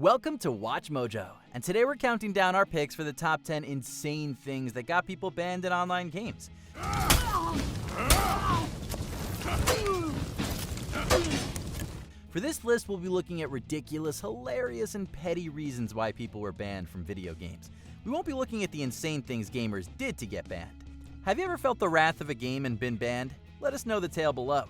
Welcome to WatchMojo, and today we're counting down our picks for the top 10 insane things that got people banned in online games. For this list, we'll be looking at ridiculous, hilarious, and petty reasons why people were banned from video games. We won't be looking at the insane things gamers did to get banned. Have you ever felt the wrath of a game and been banned? Let us know the tale below.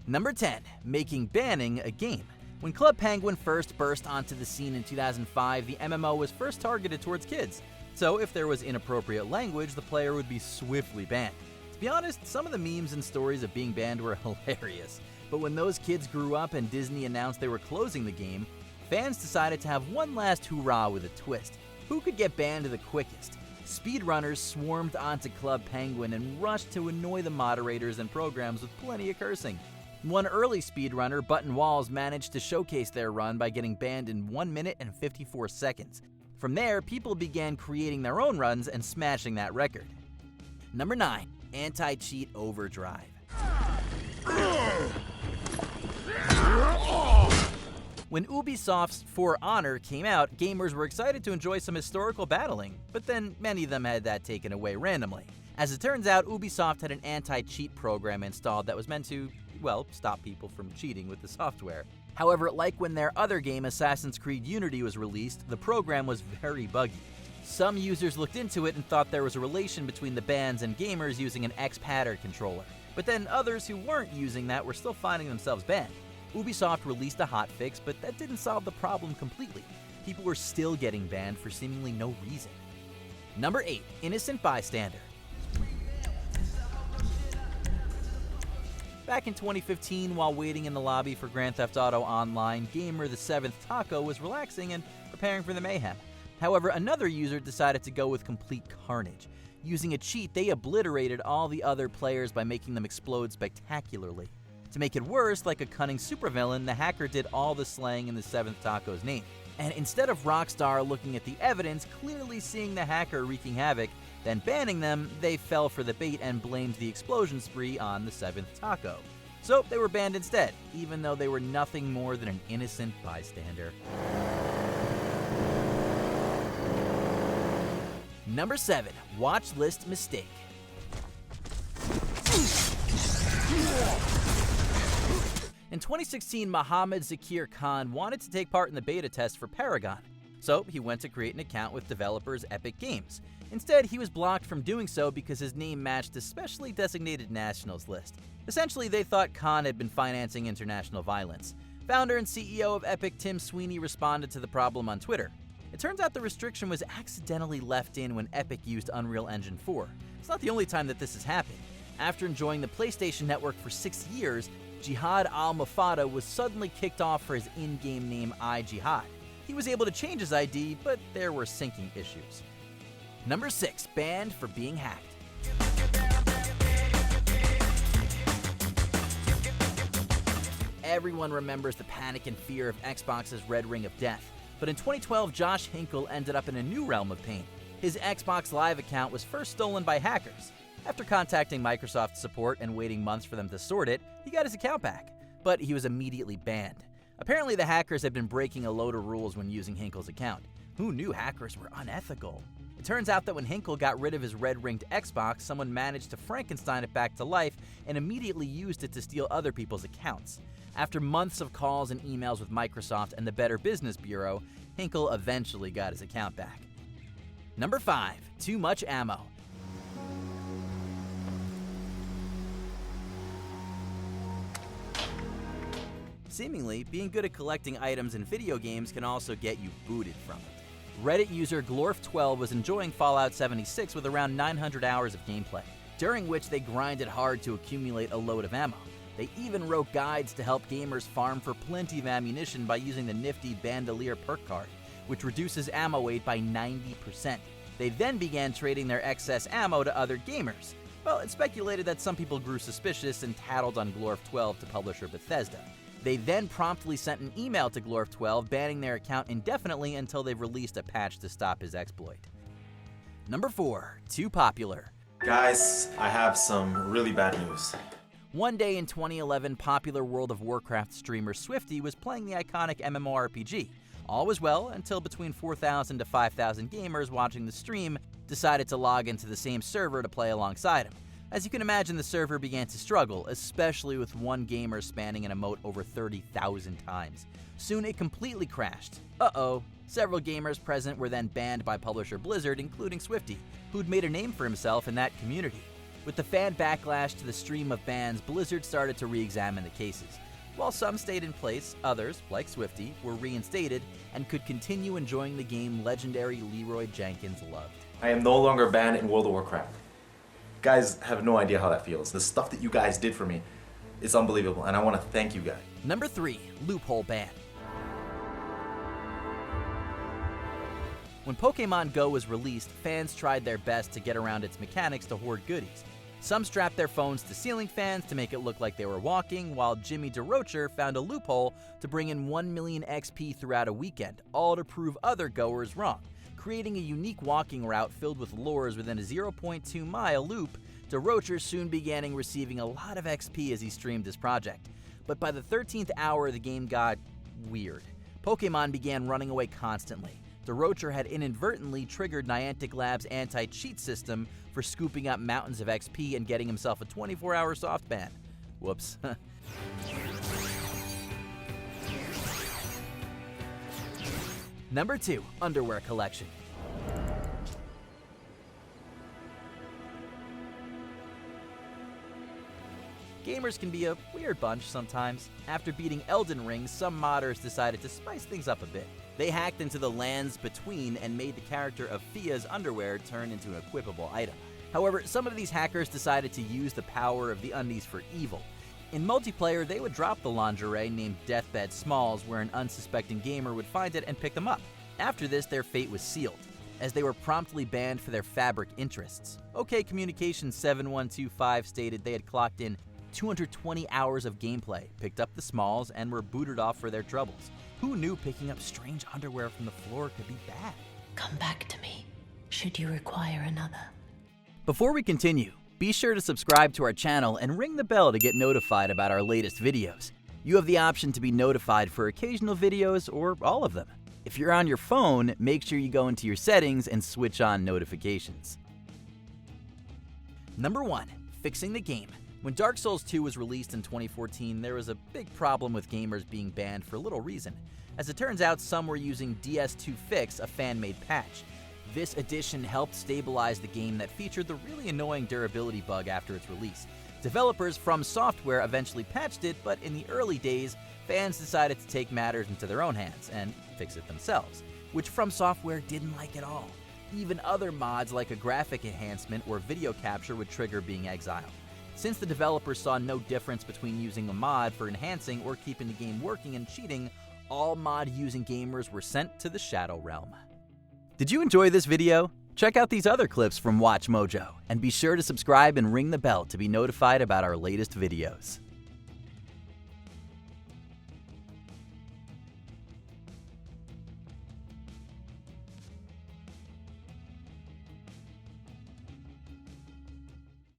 Number 10. Making banning a game. When Club Penguin first burst onto the scene in 2005, the MMO was first targeted towards kids. So if there was inappropriate language, the player would be swiftly banned. To be honest, some of the memes and stories of being banned were hilarious. But when those kids grew up and Disney announced they were closing the game, fans decided to have one last hurrah with a twist. Who could get banned the quickest? Speedrunners swarmed onto Club Penguin and rushed to annoy the moderators and programs with plenty of cursing. One early speedrunner, Button Walls, managed to showcase their run by getting banned in 1 minute and 54 seconds. From there, people began creating their own runs and smashing that record. Number 9. Anti-cheat overdrive. When Ubisoft's For Honor came out, gamers were excited to enjoy some historical battling, but then many of them had that taken away randomly. As it turns out, Ubisoft had an anti-cheat program installed that was meant to, stop people from cheating with the software. However, like when their other game, Assassin's Creed Unity, was released, the program was very buggy. Some users looked into it and thought there was a relation between the bans and gamers using an X-Pattern controller. But then others who weren't using that were still finding themselves banned. Ubisoft released a hotfix, but that didn't solve the problem completely. People were still getting banned for seemingly no reason. Number 8. Innocent bystander. Back in 2015, while waiting in the lobby for Grand Theft Auto Online, gamer The Seventh Taco was relaxing and preparing for the mayhem. However, another user decided to go with complete carnage. Using a cheat, they obliterated all the other players by making them explode spectacularly. To make it worse, like a cunning supervillain, the hacker did all the slaying in The Seventh Taco's name. And instead of Rockstar looking at the evidence, clearly seeing the hacker wreaking havoc, then banning them, they fell for the bait and blamed the explosion spree on The Seventh Taco. So they were banned instead, even though they were nothing more than an innocent bystander. Number 7. Watchlist Mistake. In 2016, Mohammed Zakir Khan wanted to take part in the beta test for Paragon. So he went to create an account with developers Epic Games. Instead, he was blocked from doing so because his name matched a specially designated nationals list. Essentially, they thought Khan had been financing international violence. Founder and CEO of Epic, Tim Sweeney, responded to the problem on Twitter. It turns out the restriction was accidentally left in when Epic used Unreal Engine 4. It's not the only time that this has happened. After enjoying the PlayStation Network for 6 years, Jihad al-Mufada was suddenly kicked off for his in-game name iJihad. He was able to change his ID, but there were syncing issues. Number 6. Banned for being hacked. Everyone remembers the panic and fear of Xbox's Red Ring of Death. But in 2012, Josh Hinkle ended up in a new realm of pain. His Xbox Live account was first stolen by hackers. After contacting Microsoft support and waiting months for them to sort it, he got his account back. But he was immediately banned. Apparently, the hackers had been breaking a load of rules when using Hinkle's account. Who knew hackers were unethical? It turns out that when Hinkle got rid of his red-ringed Xbox, someone managed to Frankenstein it back to life and immediately used it to steal other people's accounts. After months of calls and emails with Microsoft and the Better Business Bureau, Hinkle eventually got his account back. Number 5. Too much ammo. Seemingly, being good at collecting items in video games can also get you booted from it. Reddit user Glorf12 was enjoying Fallout 76 with around 900 hours of gameplay, during which they grinded hard to accumulate a load of ammo. They even wrote guides to help gamers farm for plenty of ammunition by using the nifty Bandolier perk card, which reduces ammo weight by 90%. They then began trading their excess ammo to other gamers. Well, it's speculated that some people grew suspicious and tattled on Glorf12 to publisher Bethesda. They then promptly sent an email to Glorf12 banning their account indefinitely until they've released a patch to stop his exploit. Number 4. Too popular. Guys, I have some really bad news. One day in 2011, popular World of Warcraft streamer Swifty was playing the iconic MMORPG. All was well until between 4,000 to 5,000 gamers watching the stream decided to log into the same server to play alongside him. As you can imagine, the server began to struggle, especially with one gamer spanning an emote over 30,000 times. Soon it completely crashed. Uh-oh. Several gamers present were then banned by publisher Blizzard, including Swifty, who'd made a name for himself in that community. With the fan backlash to the stream of bans, Blizzard started to re-examine the cases. While some stayed in place, others, like Swifty, were reinstated and could continue enjoying the game legendary Leroy Jenkins loved. I am no longer banned in World of Warcraft. Guys have no idea how that feels. The stuff that you guys did for me is unbelievable, and I want to thank you guys. Number 3. Loophole Ban. When Pokemon Go was released, fans tried their best to get around its mechanics to hoard goodies. Some strapped their phones to ceiling fans to make it look like they were walking, while Jimmy DeRocher found a loophole to bring in 1 million XP throughout a weekend, all to prove other goers wrong. Creating a unique walking route filled with lures within a 0.2-mile loop, DeRocher soon began receiving a lot of XP as he streamed his project. But by the 13th hour, the game got weird. Pokemon began running away constantly. DeRocher had inadvertently triggered Niantic Labs' anti-cheat system for scooping up mountains of XP and getting himself a 24-hour soft ban. Whoops. Number 2. Underwear collection. Gamers can be a weird bunch sometimes. After beating Elden Ring, some modders decided to spice things up a bit. They hacked into the lands between and made the character of Fia's underwear turn into an equipable item. However, some of these hackers decided to use the power of the undies for evil. In multiplayer, they would drop the lingerie named Deathbed Smalls, where an unsuspecting gamer would find it and pick them up. After this, their fate was sealed, as they were promptly banned for their fabric interests. OK Communications 7125 stated they had clocked in 220 hours of gameplay, picked up the Smalls, and were booted off for their troubles. Who knew picking up strange underwear from the floor could be bad? Come back to me, should you require another. Before we continue, be sure to subscribe to our channel and ring the bell to get notified about our latest videos. You have the option to be notified for occasional videos or all of them. If you're on your phone, make sure you go into your settings and switch on notifications. Number 1. Fixing the game. When Dark Souls 2 was released in 2014, there was a big problem with gamers being banned for little reason. As it turns out, some were using DS2 Fix, a fan-made patch. This addition helped stabilize the game that featured the really annoying durability bug after its release. Developers From Software eventually patched it, but in the early days, fans decided to take matters into their own hands and fix it themselves, which From Software didn't like at all. Even other mods like a graphic enhancement or video capture would trigger being exiled. Since the developers saw no difference between using a mod for enhancing or keeping the game working and cheating, all mod-using gamers were sent to the Shadow Realm. Did you enjoy this video? Check out these other clips from WatchMojo, and be sure to subscribe and ring the bell to be notified about our latest videos.